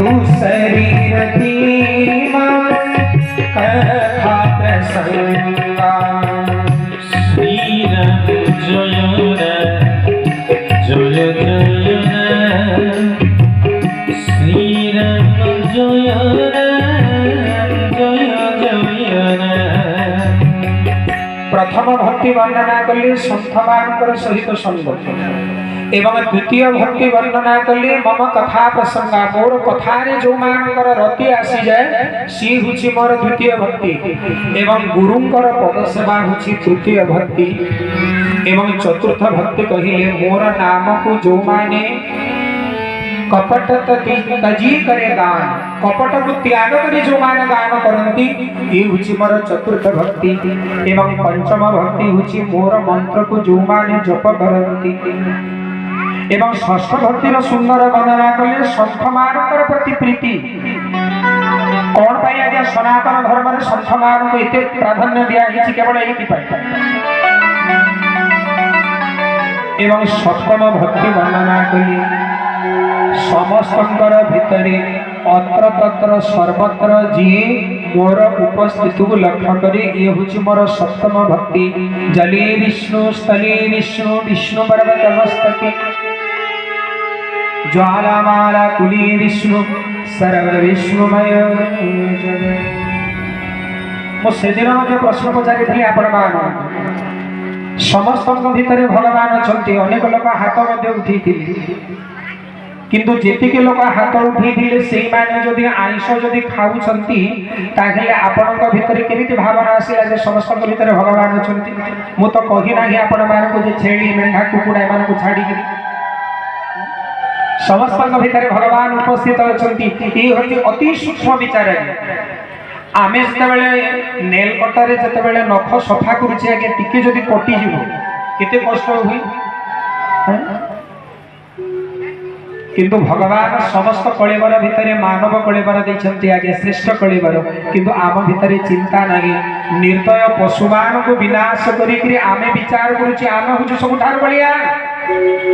तू शरीरती कथा प्रसंगा श्रीराम जय जय श्रीराम जय प्रथम भक्ति वर्णना कले सन्थ मानकर सहित संग एवं द्वितीय भक्ति वर्णना कले मम कथा प्रसंगा मोर कथारे जो मानकर रति आसी जाए सी हुची मोर द्वितीय भक्ति एवं गुरुंकर पद सेवा हुची तृतीय भक्ति एवं चतुर्थ भक्ति कहिले मोर नाम को जो माने कपट तजी करे गान कपट को त्याग करे जो मान गान करंती ये हुची मोर चतुर्थ भक्ति एवं पंचम भक्ति हुची मोर मंत्र को जो माने जप करंती एवं षष्ठ भक्तिर सुंदर वर्णना कले संथ मानकर प्रति प्रीति कौन पाई आज्ञा सनातन धर्म रे संथ मान को एते प्राधान्य दिया हिची केवल एति पाई एवं सप्तम भक्ति वर्णना कले समस्तंकर भितरे अत्र तत्र सर्वत्र जी मोर उपस्थिति को लक्ष्य करे ये हुची मोर सप्तम भक्ति जले विष्णु स्थले विष्णु विष्णु पर्वत मस्तके ज्वालामाला कुली विष्णु सर्व विष्णुमय मो सेदिन मध्य प्रश्न पचारि थी आपण मान समस्त भितर भगवान अछंती अनेक लोक हाथ मध्य उठी किंतु जेतिके लोक हाथ उठे से माने जदि आइष जदि खाऊछंती ताहेले आपनक भितर केमिति भावना आसिला जे समस्त भितर भगवान अछंती मु तो कहि नाही आपण मानको जे छेली मेंढा कुकुडा मानको छाडी कि समस्त भितर भगवान उपस्थित अछंती ई होती अति सूक्ष्म विचार आमे जतबेले नेल कटर जतबेले नख सफा करूछि आगे टिके जदि कटि जीवो केते कष्ट होई किंतु भगवान समस्त कलेवर भितर मानव कलेवर देछंती आगे श्रेष्ठ कलेवर किंतु आम भितर चिंता नाही निर्दय पशुमान को विनाश करी आमे विचार करूछि आमे हुछु सबुठार बलिया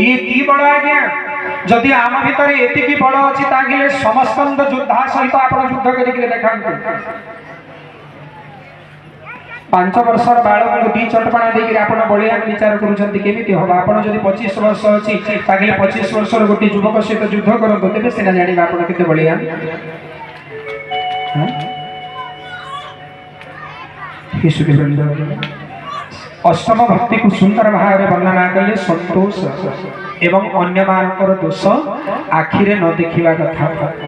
ये की बड़ आज्ञा जदि आम भितर एतिकी बड़ अछि तागिले समस्त योद्धा सहित आपण युद्ध करिके देखांतु 5 वर्षर बालक को दी चटपणा देकर आपण बलियान विचार करूछंती केमिति होबा आपण जदि 25 वर्ष अछि तागिले 25 वर्षर गोटी युवक सहित युद्ध करतो तेबे सेना जानिबा आपण केते बलियान अष्टम भक्ति को सुंदर भाव वर्णना कले संतोष एवं अन्य मानकर दोष आखिरे न देखिबा कथा।